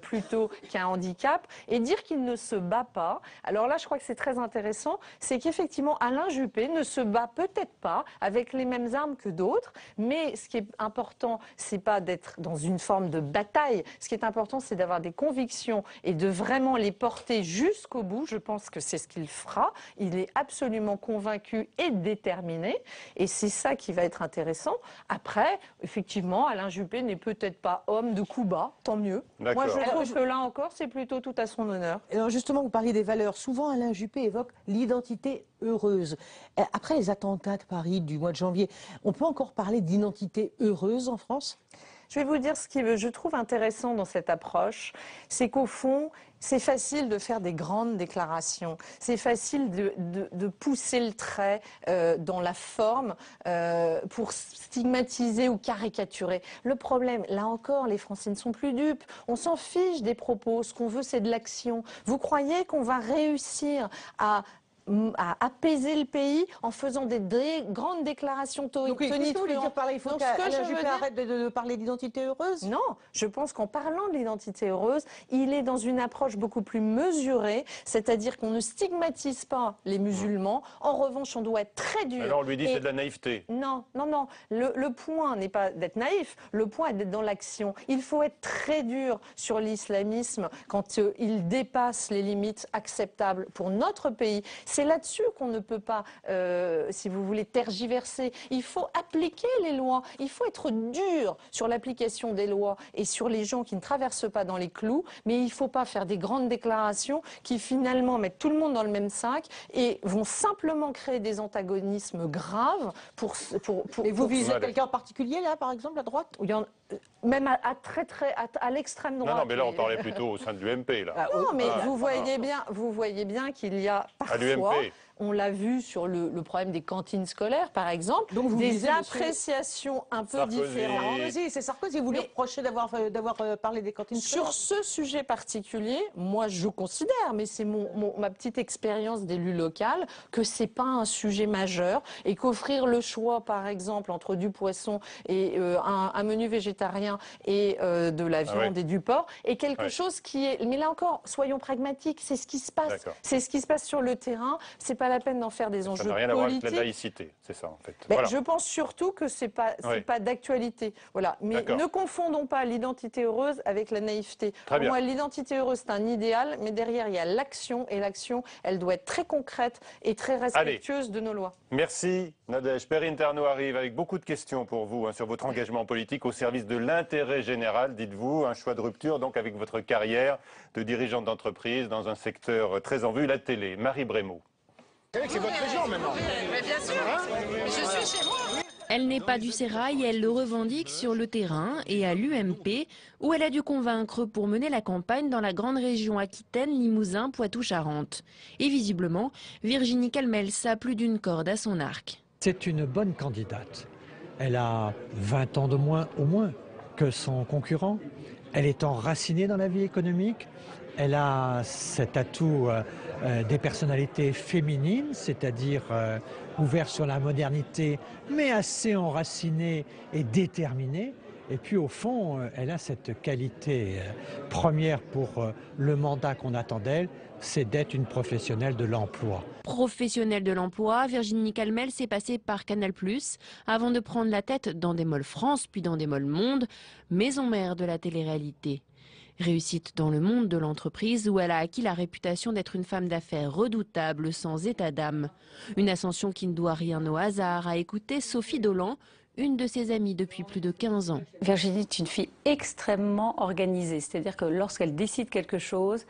plutôt qu'un handicap. Et dire qu'il ne se bat pas, alors là je crois que c'est très intéressant, c'est qu'effectivement Alain Juppé ne se bat peut-être pas avec les mêmes armes que d'autres, mais ce qui est important, c'est pas d'être dans une forme de bataille. Ce qui est important, c'est d'avoir des convictions propositions et de vraiment les porter jusqu'au bout. Je pense que c'est ce qu'il fera. Il est absolument convaincu et déterminé. Et c'est ça qui va être intéressant. Après, effectivement, Alain Juppé n'est peut-être pas homme de coup bas, tant mieux. Moi, je trouve que là encore, c'est plutôt tout à son honneur. Alors justement, vous parliez des valeurs. Souvent, Alain Juppé évoque l'identité heureuse. Après les attentats de Paris du mois de janvier, on peut encore parler d'identité heureuse en France ? Je vais vous dire ce que je trouve intéressant dans cette approche, c'est qu'au fond, c'est facile de faire des grandes déclarations, c'est facile de pousser le trait dans la forme pour stigmatiser ou caricaturer. Le problème, là encore, les Français ne sont plus dupes. On s'en fiche des propos, ce qu'on veut c'est de l'action. Vous croyez qu'on va réussir à apaiser le pays en faisant des grandes déclarations tonitruantes. Il faut qu'Alain Juppé arrête de parler d'identité heureuse. Non, je pense qu'en parlant de l'identité heureuse, il est dans une approche beaucoup plus mesurée, c'est-à-dire qu'on ne stigmatise pas les musulmans. En revanche, on doit être très dur. Alors on lui dit c'est de la naïveté. Non, non, non. Le point n'est pas d'être naïf, le point est d'être dans l'action. Il faut être très dur sur l'islamisme quand il dépasse les limites acceptables pour notre pays. C'est là-dessus qu'on ne peut pas, si vous voulez, tergiverser. Il faut appliquer les lois. Il faut être dur sur l'application des lois et sur les gens qui ne traversent pas dans les clous. Mais il ne faut pas faire des grandes déclarations qui finalement mettent tout le monde dans le même sac et vont simplement créer des antagonismes graves Et vous visez quelqu'un en particulier, là, par exemple, à droite ? Même à l'extrême droite. Non, mais là, on parlait plutôt au sein de l'UMP, là. Non, mais vous voyez bien qu'il y a parfois, on l'a vu sur le problème des cantines scolaires, par exemple, donc des appréciations un peu différentes. C'est Sarkozy, vous lui reprochez d'avoir parlé des cantines scolaires. Sur ce sujet particulier, moi je considère, mais c'est ma petite expérience d'élu local, que c'est pas un sujet majeur et qu'offrir le choix, par exemple, entre du poisson et un menu végétarien et de la viande et du porc est quelque chose qui est... Mais là encore, soyons pragmatiques, c'est ce qui se passe. C'est ce qui se passe sur le terrain. C'est pas la peine d'en faire des enjeux politiques. Ça n'a rien à voir avec la laïcité, c'est ça en fait. Je pense surtout que c'est pas d'actualité. Voilà. Mais ne confondons pas l'identité heureuse avec la naïveté. Pour moi, l'identité heureuse, c'est un idéal, mais derrière, il y a l'action. Et l'action, elle doit être très concrète et très respectueuse de nos lois. Merci Nadège. Perrine Ternot arrive avec beaucoup de questions pour vous sur votre engagement politique au service de l'intérêt général, dites-vous. Un choix de rupture donc avec votre carrière de dirigeante d'entreprise dans un secteur très en vue, la télé. Marie Brémaud. C'est votre région maintenant. Mais bien sûr, je suis chez moi. Elle n'est pas du sérail, elle le revendique sur le terrain et à l'UMP, où elle a dû convaincre pour mener la campagne dans la grande région Aquitaine, Limousin, Poitou-Charentes. Et visiblement, Virginie Calmels a plus d'une corde à son arc. C'est une bonne candidate. Elle a 20 ans de moins au moins que son concurrent. Elle est enracinée dans la vie économique. Elle a cet atout des personnalités féminines, c'est-à-dire ouvertes sur la modernité, mais assez enracinées et déterminées. Et puis au fond, elle a cette qualité première pour le mandat qu'on attend d'elle, c'est d'être une professionnelle de l'emploi. Professionnelle de l'emploi, Virginie Calmels s'est passée par Canal+, avant de prendre la tête d'Endemol France, puis d'Endemol Monde, maison mère de la télé-réalité. Réussite dans le monde de l'entreprise où elle a acquis la réputation d'être une femme d'affaires redoutable sans état d'âme. Une ascension qui ne doit rien au hasard, a écouté Sophie Dolan, une de ses amies depuis plus de 15 ans. Virginie est une fille extrêmement organisée, c'est-à-dire que lorsqu'elle décide quelque chose,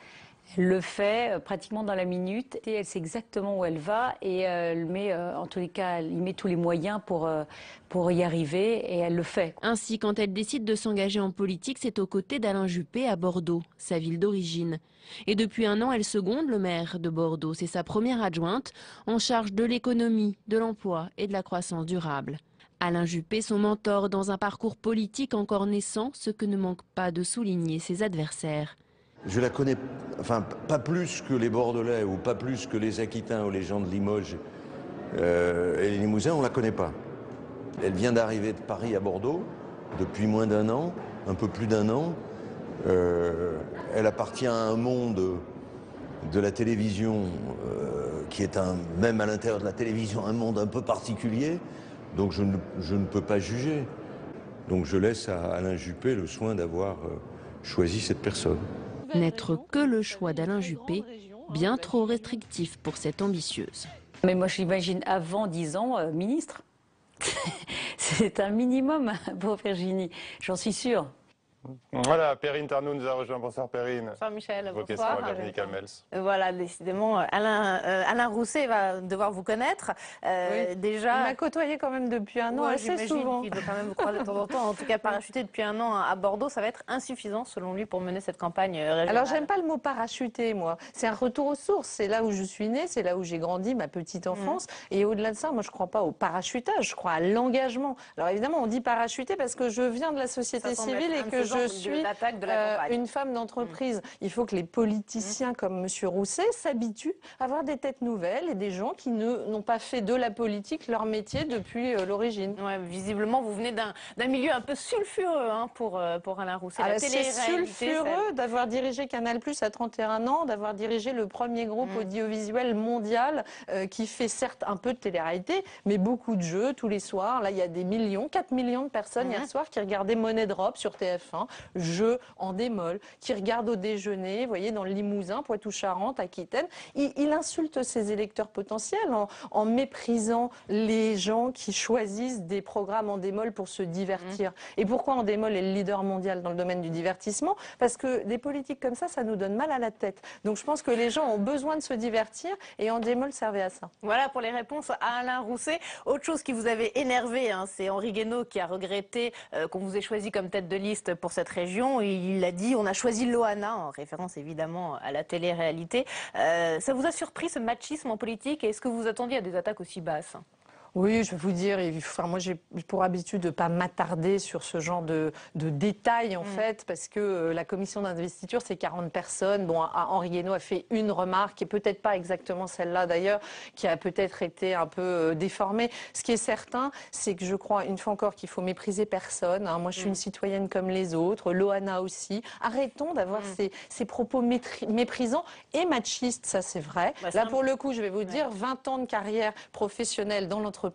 elle le fait pratiquement dans la minute et elle sait exactement où elle va et elle met, en tous les cas, elle y met tous les moyens pour y arriver et elle le fait. Ainsi, quand elle décide de s'engager en politique, c'est aux côtés d'Alain Juppé à Bordeaux, sa ville d'origine. Et depuis 1 an, elle seconde le maire de Bordeaux. C'est sa première adjointe en charge de l'économie, de l'emploi et de la croissance durable. Alain Juppé, son mentor dans un parcours politique encore naissant, ce que ne manquent pas de souligner ses adversaires. Je la connais, enfin, pas plus que les Bordelais ou pas plus que les Aquitains ou les gens de Limoges et les Limousins, on la connaît pas. Elle vient d'arriver de Paris à Bordeaux depuis moins d'1 an, un peu plus d'1 an. Elle appartient à un monde de la télévision qui est même à l'intérieur de la télévision, un monde un peu particulier. Donc je ne peux pas juger. Donc je laisse à Alain Juppé le soin d'avoir choisi cette personne. n'être que le choix d'Alain Juppé, bien trop restrictif pour cette ambitieuse. Mais moi, j'imagine avant 10 ans, ministre. C'est un minimum pour Virginie, j'en suis sûre. Voilà, Perrine Tarnoud nous a rejoint. Bonsoir Perrine. Bonsoir Michel, Vos bonsoir. questions à Virginie Calmels. Voilà, décidément, Alain Rousset va devoir vous connaître. Oui. Déjà, il m'a côtoyé quand même depuis un an, assez souvent. Il doit quand même vous croiser de temps en temps. En tout cas, parachuter depuis un an à Bordeaux, ça va être insuffisant selon lui pour mener cette campagne régionale. Alors j'aime pas le mot parachuter, moi. C'est un retour aux sources. C'est là où je suis née, c'est là où j'ai grandi, ma petite enfance. Et au-delà de ça, moi je crois pas au parachutage, je crois à l'engagement. Alors évidemment, on dit parachuter parce que je viens de la société civile et que je suis une femme d'entreprise. Il faut que les politiciens comme M. Rousset s'habituent à avoir des têtes nouvelles et des gens qui n'ont pas fait de la politique leur métier depuis l'origine. Ouais, visiblement, vous venez d'un milieu un peu sulfureux pour Alain Rousset. C'est sulfureux d'avoir dirigé Canal+ à 31 ans, d'avoir dirigé le premier groupe audiovisuel mondial qui fait certes un peu de télé-réalité, mais beaucoup de jeux tous les soirs. Là, il y a des millions, 4 millions de personnes hier soir qui regardaient Monnaie Drop sur TF1. Jeux en démol, qui regarde au déjeuner, vous voyez, dans le Limousin, Poitou-Charentes, Aquitaine. Il insulte ses électeurs potentiels en méprisant les gens qui choisissent des programmes en démol pour se divertir. Et pourquoi en démol est le leader mondial dans le domaine du divertissement? Parce que des politiques comme ça nous donne mal à la tête. Donc je pense que les gens ont besoin de se divertir et en démol servait à ça. Voilà pour les réponses à Alain Rousset. Autre chose qui vous avait énervé, c'est Henri Guénaud qui a regretté qu'on vous ait choisi comme tête de liste pour cette région. Il a dit on a choisi Loana, en référence évidemment à la télé-réalité. Ça vous a surpris ce machisme en politique et est-ce que vous attendiez à des attaques aussi basses ? Oui, je vais vous dire, moi j'ai pour habitude de ne pas m'attarder sur ce genre de détails en fait, parce que la commission d'investiture c'est 40 personnes. Bon, Henri Guénaud a fait une remarque, et peut-être pas exactement celle-là d'ailleurs, qui a peut-être été un peu déformée. Ce qui est certain, c'est que je crois une fois encore qu'il faut mépriser personne. Moi je suis une citoyenne comme les autres, Loana aussi. Arrêtons d'avoir ces propos méprisants et machistes, ça c'est vrai. Là pour le coup, je vais vous dire, 20 ans de carrière professionnelle dans l'entreprise,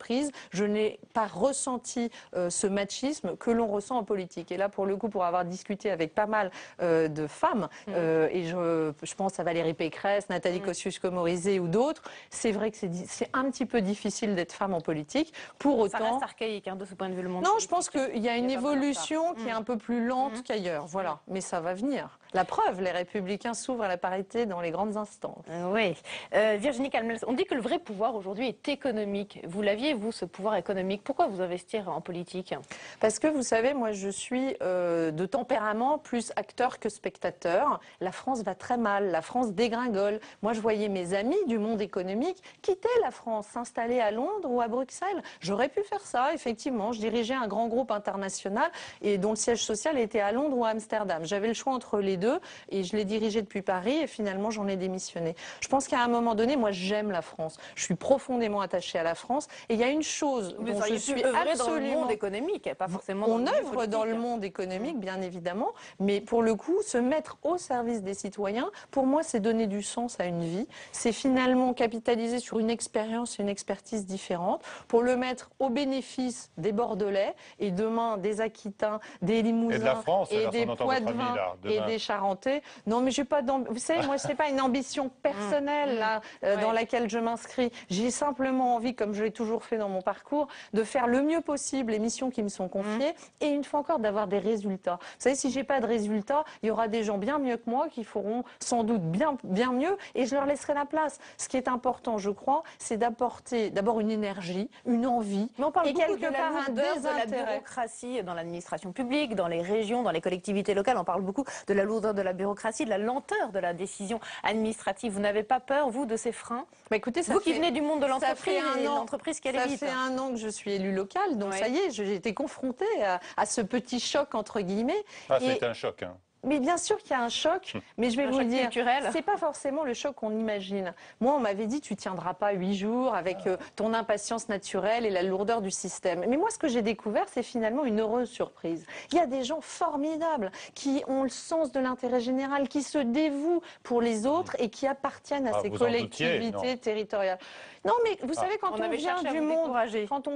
je n'ai pas ressenti ce machisme que l'on ressent en politique. Et là, pour le coup, pour avoir discuté avec pas mal de femmes, et je pense à Valérie Pécresse, Nathalie Kosciusko-Morizet ou d'autres, c'est vrai que c'est un petit peu difficile d'être femme en politique. Pour autant, ça reste archaïque de ce point de vue le monde. Non, je pense qu'il y a une évolution qui est un peu plus lente qu'ailleurs. Voilà, mais ça va venir. La preuve, les Républicains s'ouvrent à la parité dans les grandes instances. Oui. Virginie Calmels, on dit que le vrai pouvoir aujourd'hui est économique. Vous l'aviez, vous, ce pouvoir économique. Pourquoi vous investir en politique? Parce que, vous savez, moi, je suis de tempérament plus acteur que spectateur. La France va très mal, la France dégringole. Moi, je voyais mes amis du monde économique quitter la France, s'installer à Londres ou à Bruxelles. J'aurais pu faire ça, effectivement. Je dirigeais un grand groupe international et dont le siège social était à Londres ou à Amsterdam. J'avais le choix entre les deux et je l'ai dirigé depuis Paris et finalement j'en ai démissionné. Je pense qu'à un moment donné, moi j'aime la France. Je suis profondément attachée à la France et il y a une chose dont je suis absolument... dans le monde économique, pas forcément on œuvre dans le monde économique, bien évidemment, mais pour le coup, se mettre au service des citoyens, pour moi, c'est donner du sens à une vie. C'est finalement capitaliser sur une expérience et une expertise différente pour le mettre au bénéfice des Bordelais et demain des Aquitains, des Limousins et de la France, et des Poitevins et des Charentais. Non, mais j'ai pas vous savez, moi, c'est pas une ambition personnelle là, dans laquelle je m'inscris. J'ai simplement envie, comme je l'ai toujours fait dans mon parcours, de faire le mieux possible les missions qui me sont confiées et une fois encore d'avoir des résultats. Vous savez, si j'ai pas de résultats, il y aura des gens bien mieux que moi qui feront sans doute bien mieux et je leur laisserai la place. Ce qui est important, je crois, c'est d'apporter d'abord une énergie, une envie. Mais on parle et beaucoup quelque de part la lourdeur de la bureaucratie dans l'administration publique, dans les régions, dans les collectivités locales. On parle beaucoup de la lourdeur de la bureaucratie, de la lenteur de la décision administrative. Vous n'avez pas peur, vous, de ces freins? Écoutez, vous qui venez du monde de l'entreprise, l'entreprise qui allait vite. Ça fait un an que je suis élue locale, donc ça y est, j'ai été confrontée à ce petit choc, entre guillemets. Ah, c'était un choc, hein. Mais bien sûr qu'il y a un choc, mais je vais vous le dire, c'est pas forcément le choc qu'on imagine. Moi, on m'avait dit, tu tiendras pas 8 jours avec ton impatience naturelle et la lourdeur du système. Mais moi, ce que j'ai découvert, c'est finalement une heureuse surprise. Il y a des gens formidables qui ont le sens de l'intérêt général, qui se dévouent pour les autres et qui appartiennent à ces collectivités territoriales. Non, mais vous savez, quand on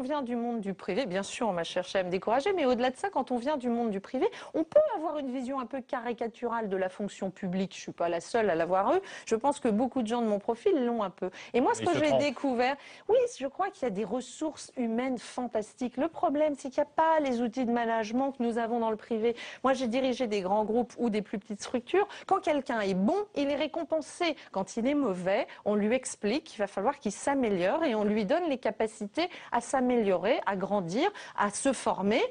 vient du monde du privé, bien sûr, on m'a cherché à me décourager, mais au-delà de ça, quand on vient du monde du privé, on peut avoir une vision un peu caricaturale de la fonction publique, je ne suis pas la seule à l'avoir eu, je pense que beaucoup de gens de mon profil l'ont un peu. Et moi, ce que j'ai découvert, oui, je crois qu'il y a des ressources humaines fantastiques. Le problème, c'est qu'il n'y a pas les outils de management que nous avons dans le privé. Moi, j'ai dirigé des grands groupes ou des plus petites structures. Quand quelqu'un est bon, il est récompensé. Quand il est mauvais, on lui explique qu'il va falloir qu'il s'améliore et on lui donne les capacités à s'améliorer, à grandir, à se former,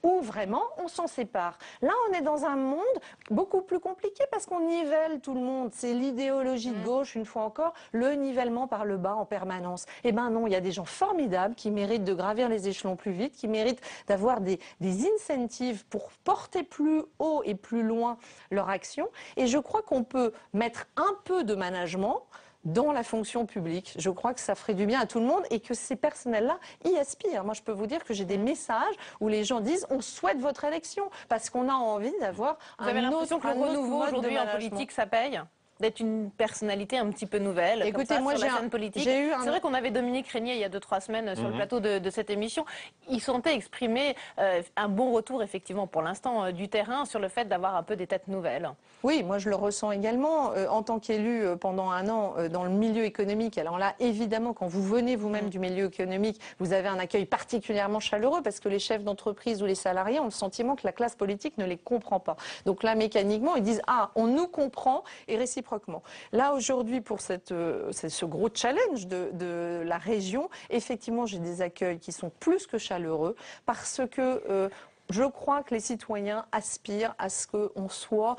ou vraiment on s'en sépare. Là, on est dans un monde beaucoup plus compliqué parce qu'on nivelle tout le monde. C'est l'idéologie de gauche, une fois encore, le nivellement par le bas en permanence. Eh bien non, il y a des gens formidables qui méritent de gravir les échelons plus vite, qui méritent d'avoir des incentives pour porter plus haut et plus loin leur action. Et je crois qu'on peut mettre un peu de management dans la fonction publique. Je crois que ça ferait du bien à tout le monde et que ces personnels-là y aspirent. Moi, je peux vous dire que j'ai des messages où les gens disent « on souhaite votre élection » parce qu'on a envie d'avoir un autre mode de management. Vous avez l'impression que le renouveau aujourd'hui en politique, ça paye ? D'être une personnalité un petit peu nouvelle. Écoutez, comme ça, moi sur la scène politique. C'est vrai qu'on avait Dominique Régnier il y a 2-3 semaines sur le plateau de cette émission. Il sentait exprimer un bon retour, effectivement, pour l'instant, du terrain sur le fait d'avoir un peu des têtes nouvelles. Oui, moi je le ressens également. En tant qu'élu pendant un an dans le milieu économique, alors là, évidemment, quand vous venez vous-même du milieu économique, vous avez un accueil particulièrement chaleureux parce que les chefs d'entreprise ou les salariés ont le sentiment que la classe politique ne les comprend pas. Donc là, mécaniquement, ils disent « Ah, on nous comprend » et réciproquement. Là, aujourd'hui, pour ce gros challenge de la région, effectivement, j'ai des accueils qui sont plus que chaleureux parce que je crois que les citoyens aspirent à ce qu'on soit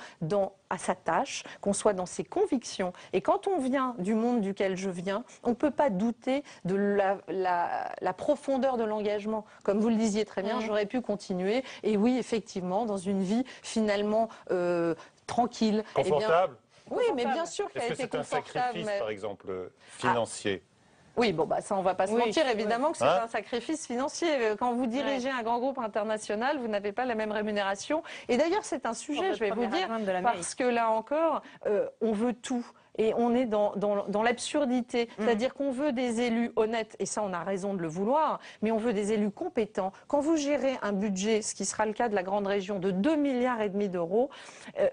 à sa tâche, qu'on soit dans ses convictions. Et quand on vient du monde duquel je viens, on ne peut pas douter de la profondeur de l'engagement. Comme vous le disiez très bien, j'aurais pu continuer. Et oui, effectivement, dans une vie finalement tranquille. Confortable. Oui, mais bien sûr qu'elle a été confortable. Est-ce que c'est un sacrifice, par exemple, financier ? Oui, bon, bah, ça, on ne va pas se mentir, évidemment que c'est un sacrifice financier. Quand vous dirigez un grand groupe international, vous n'avez pas la même rémunération. Et d'ailleurs, c'est un sujet, je vais vous dire, parce que là encore, on veut tout. Et on est dans l'absurdité. C'est-à-dire qu'on veut des élus honnêtes, et ça on a raison de le vouloir, mais on veut des élus compétents. Quand vous gérez un budget, ce qui sera le cas de la grande région, de 2,5 milliards d'euros,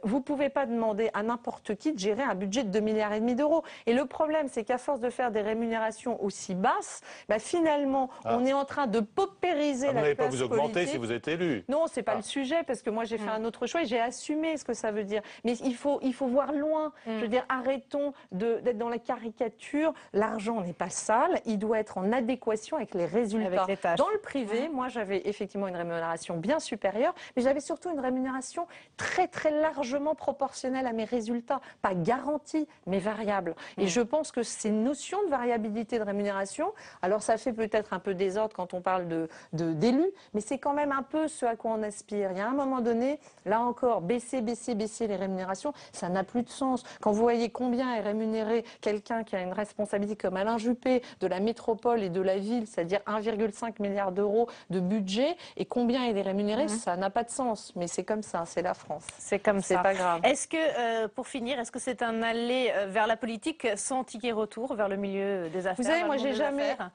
vous ne pouvez pas demander à n'importe qui de gérer un budget de 2,5 milliards d'euros. Et le problème, c'est qu'à force de faire des rémunérations aussi basses, bah, finalement, on est en train de paupériser la classe politique. Vous n'allez pas vous augmenter si vous êtes élu. Non, ce n'est pas le sujet, parce que moi j'ai fait un autre choix et j'ai assumé ce que ça veut dire. Mais il faut voir loin. Je veux dire, arrêtons d'être dans la caricature. L'argent n'est pas sale, il doit être en adéquation avec les résultats. Avec les tâches. Dans le privé, moi j'avais effectivement une rémunération bien supérieure, mais j'avais surtout une rémunération très très largement proportionnelle à mes résultats. Pas garantie, mais variable. Et je pense que ces notions de variabilité de rémunération, alors ça fait peut-être un peu désordre quand on parle d'élus, mais c'est quand même un peu ce à quoi on aspire. Il y a un moment donné, là encore, baisser les rémunérations, ça n'a plus de sens. Quand vous voyez combien est rémunéré quelqu'un qui a une responsabilité comme Alain Juppé de la métropole et de la ville, c'est-à-dire 1,5 milliard d'euros de budget, et combien il est rémunéré, ça n'a pas de sens. Mais c'est comme ça, c'est la France. C'est comme ça. C'est pas grave. Est-ce que, pour finir, est-ce que c'est un aller vers la politique sans ticket retour, vers le milieu des affaires? Vous savez, moi,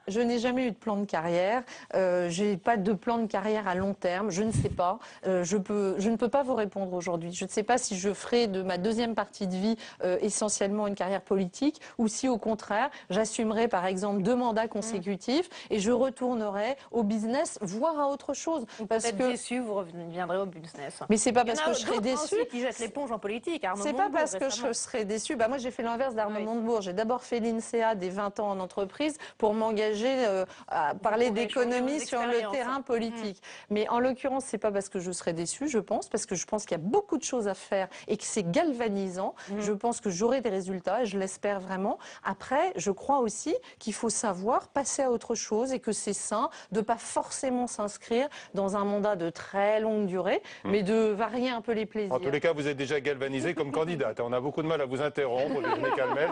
je n'ai jamais eu de plan de carrière. J'ai pas de plan de carrière à long terme. Je ne sais pas. Je ne peux pas vous répondre aujourd'hui. Je ne sais pas si je ferai de ma deuxième partie de vie essentiellement une carrière politique, ou si au contraire j'assumerai par exemple 2 mandats consécutifs et je retournerai au business, voire à autre chose. Parce que déçu, vous reviendrez au business. Mais c'est pas parce que je serai déçu qui jettent l'éponge en politique. C'est pas parce que je serai déçu. Bah moi j'ai fait l'inverse d'Arnaud Montebourg. J'ai d'abord fait l'INSEA des 20 ans en entreprise pour m'engager à parler d'économie sur le terrain politique. Mais en l'occurrence c'est pas parce que je serai déçu, je pense, parce que je pense qu'il y a beaucoup de choses à faire et que c'est galvanisant. Je pense que j'aurai des résultats et je l'espère vraiment. Après, je crois aussi qu'il faut savoir passer à autre chose et que c'est sain de ne pas forcément s'inscrire dans un mandat de très longue durée, mais de varier un peu les plaisirs. En tous les cas, vous êtes déjà galvanisée comme candidate. On a beaucoup de mal à vous interrompre, Virginie Calmels.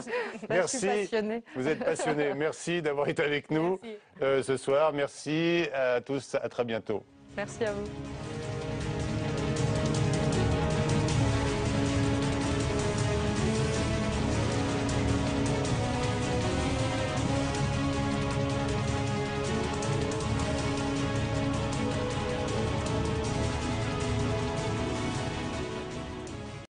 Merci. Je suis passionnée. Vous êtes passionnée. Merci d'avoir été avec nous ce soir. Merci à tous. À très bientôt. Merci à vous.